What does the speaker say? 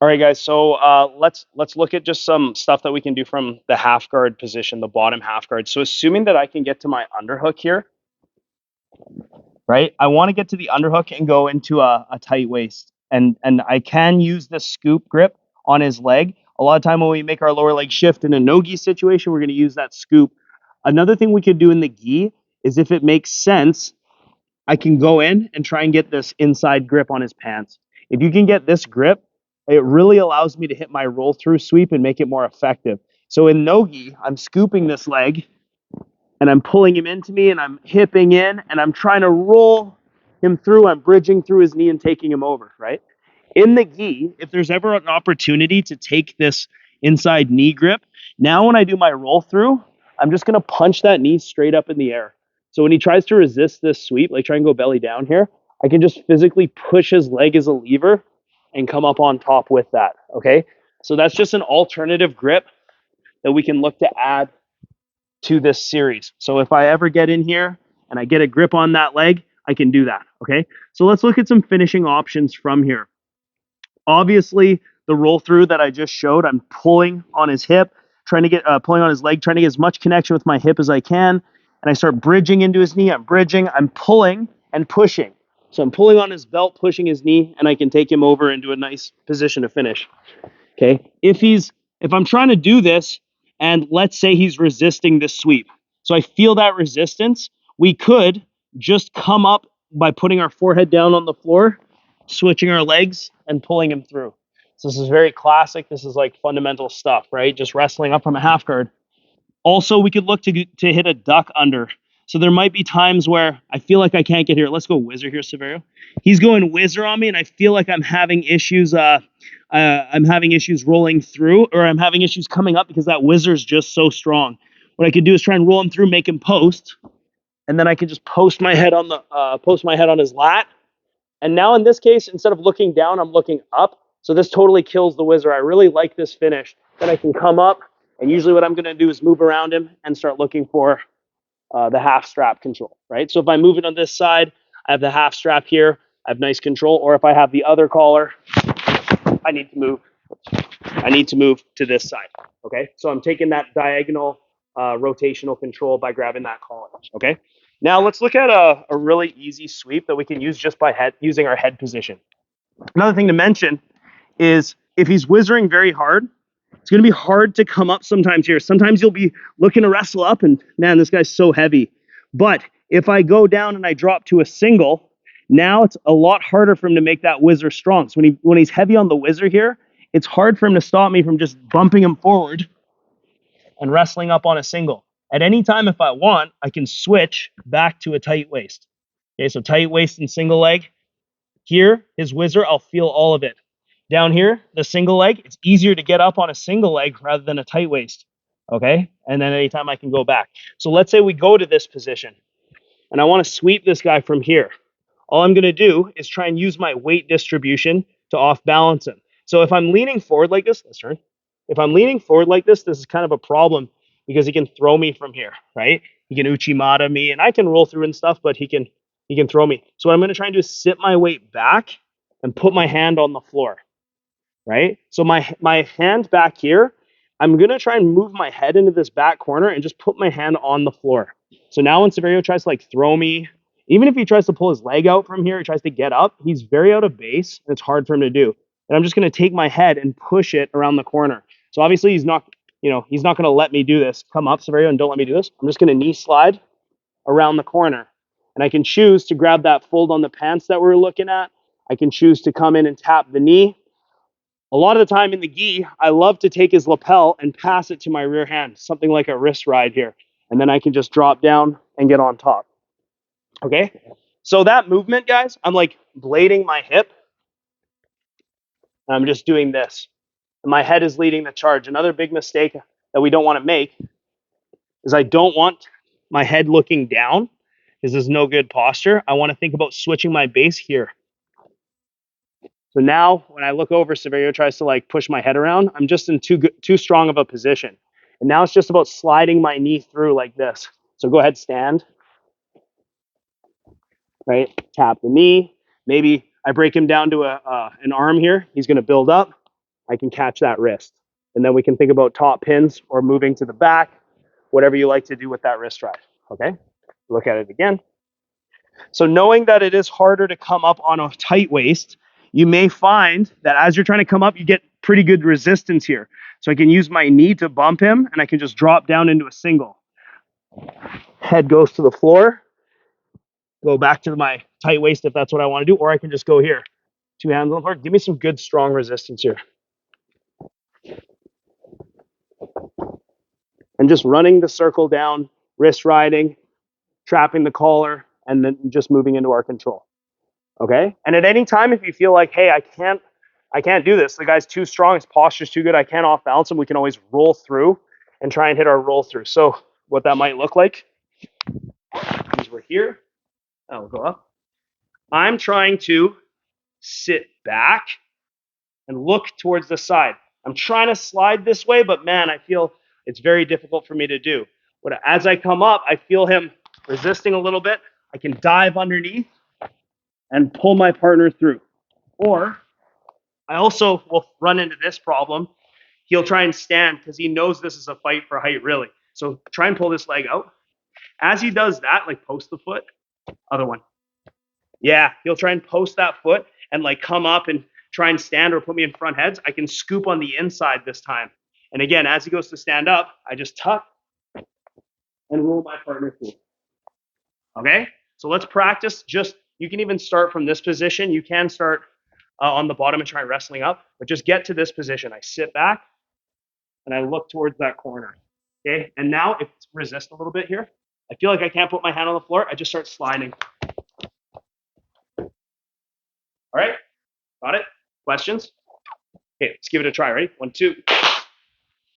All right, guys. So let's look at just some stuff that we can do from the half guard position, the bottom half guard. So assuming that I can get to my underhook here, right? I want to get to the underhook and go into a tight waist, and I can use the scoop grip on his leg. A lot of time when we make our lower leg shift in a no-gi situation, we're going to use that scoop. Another thing we could do in the gi is, if it makes sense, I can go in and try and get this inside grip on his pants. If you can get this grip, it really allows me to hit my roll through sweep and make it more effective. So in no-gi, I'm scooping this leg and I'm pulling him into me and I'm hipping in and I'm trying to roll him through. I'm bridging through his knee and taking him over, right? In the gi, if there's ever an opportunity to take this inside knee grip, now when I do my roll through, I'm just going to punch that knee straight up in the air. So when he tries to resist this sweep, like try and go belly down here, I can just physically push his leg as a lever and come up on top with that, okay? So that's just an alternative grip that we can look to add to this series. So if I ever get in here and I get a grip on that leg, I can do that, okay? So let's look at some finishing options from here. Obviously, the roll through that I just showed, I'm pulling on his hip, trying to get pulling on his leg, trying to get as much connection with my hip as I can, and I start bridging into his knee. I'm bridging, I'm pulling and pushing. So I'm pulling on his belt, pushing his knee, and I can take him over into a nice position to finish. Okay. If I'm trying to do this, and let's say he's resisting this sweep, so I feel that resistance, we could just come up by putting our forehead down on the floor, switching our legs, and pulling him through. So this is very classic. This is like fundamental stuff, right? Just wrestling up from a half guard. Also, we could look to hit a duck under. So there might be times where I feel like I can't get here. Let's go whizzer here, Severio. He's going whizzer on me, and I feel like I'm having issues. I'm having issues rolling through, or I'm having issues coming up because that whizzer is just so strong. What I could do is try and roll him through, make him post, and then I could just post my head on his lat. And now in this case, instead of looking down, I'm looking up. So this totally kills the whizzer. I really like this finish. Then I can come up, and usually what I'm going to do is move around him and start looking for the half strap control, right? So if I move it on this side, I have the half strap here. I have nice control. Or if I have the other collar, I need to move. I need to move to this side. Okay, so I'm taking that diagonal rotational control by grabbing that collar. Okay, now let's look at a really easy sweep that we can use just by using our head position. Another thing to mention is, if he's whizzering very hard, it's going to be hard to come up sometimes here. Sometimes you'll be looking to wrestle up and, man, this guy's so heavy. But if I go down and I drop to a single, now it's a lot harder for him to make that whizzer strong. So when he's heavy on the whizzer here, it's hard for him to stop me from just bumping him forward and wrestling up on a single. At any time, if I want, I can switch back to a tight waist. Okay, so tight waist and single leg. Here, his whizzer, I'll feel all of it. Down here, the single leg, it's easier to get up on a single leg rather than a tight waist. Okay? And then anytime I can go back. So let's say we go to this position and I want to sweep this guy from here. All I'm going to do is try and use my weight distribution to off balance him. So if I'm leaning forward like this, let's turn. If I'm leaning forward like this is kind of a problem because he can throw me from here, right? He can uchimata me and I can roll through and stuff, but he can throw me. So what I'm going to try and do is sit my weight back and put my hand on the floor, right? So my hand back here, I'm going to try and move my head into this back corner and just put my hand on the floor. So now when Severio tries to like throw me, even if he tries to pull his leg out from here, he tries to get up, he's very out of base and it's hard for him to do. And I'm just going to take my head and push it around the corner. So obviously he's not going to let me do this. Come up, Severio, and don't let me do this. I'm just going to knee slide around the corner. And I can choose to grab that fold on the pants that we're looking at. I can choose to come in and tap the knee. A lot of the time in the gi, I love to take his lapel and pass it to my rear hand, something like a wrist ride here. And then I can just drop down and get on top. Okay? So that movement, guys, I'm like blading my hip. And I'm just doing this. And my head is leading the charge. Another big mistake that we don't want to make is I don't want my head looking down. This is no good posture. I want to think about switching my base here. So now when I look over, Severio tries to like push my head around. I'm just in too strong of a position. And now it's just about sliding my knee through like this. So go ahead, stand. Right? Tap the knee. Maybe I break him down to an arm here. He's going to build up. I can catch that wrist. And then we can think about top pins or moving to the back, whatever you like to do with that wrist drive. Okay? Look at it again. So knowing that it is harder to come up on a tight waist, you may find that as you're trying to come up, you get pretty good resistance here. So I can use my knee to bump him, and I can just drop down into a single. Head goes to the floor, go back to my tight waist if that's what I want to do, or I can just go here. 2 hands on the floor. Give me some good, strong resistance here. And just running the circle down, wrist riding, trapping the collar, and then just moving into our control. Okay? And at any time, if you feel like, hey, I can't do this, the guy's too strong, his posture's too good, I can't off balance him, we can always roll through and try and hit our roll through. So what that might look like is we're here, I'll go up. I'm trying to sit back and look towards the side. I'm trying to slide this way, but man, I feel it's very difficult for me to do. But as I come up, I feel him resisting a little bit. I can dive underneath and pull my partner through. Or I also will run into this problem. He'll try and stand because he knows this is a fight for height, really. So try and pull this leg out. As he does that, like post the foot, other one. Yeah, he'll try and post that foot and like come up and try and stand or put me in front heads. I can scoop on the inside this time. And again, as he goes to stand up, I just tuck and roll my partner through. Okay? So let's practice. Just, you can even start from this position. You can start on the bottom and try wrestling up, but just get to this position. I sit back and I look towards that corner. Okay? And now if it's resist a little bit here, I feel like I can't put my hand on the floor. I just start sliding. All right? Got it? Questions? Okay, let's give it a try. Ready? 1, 2.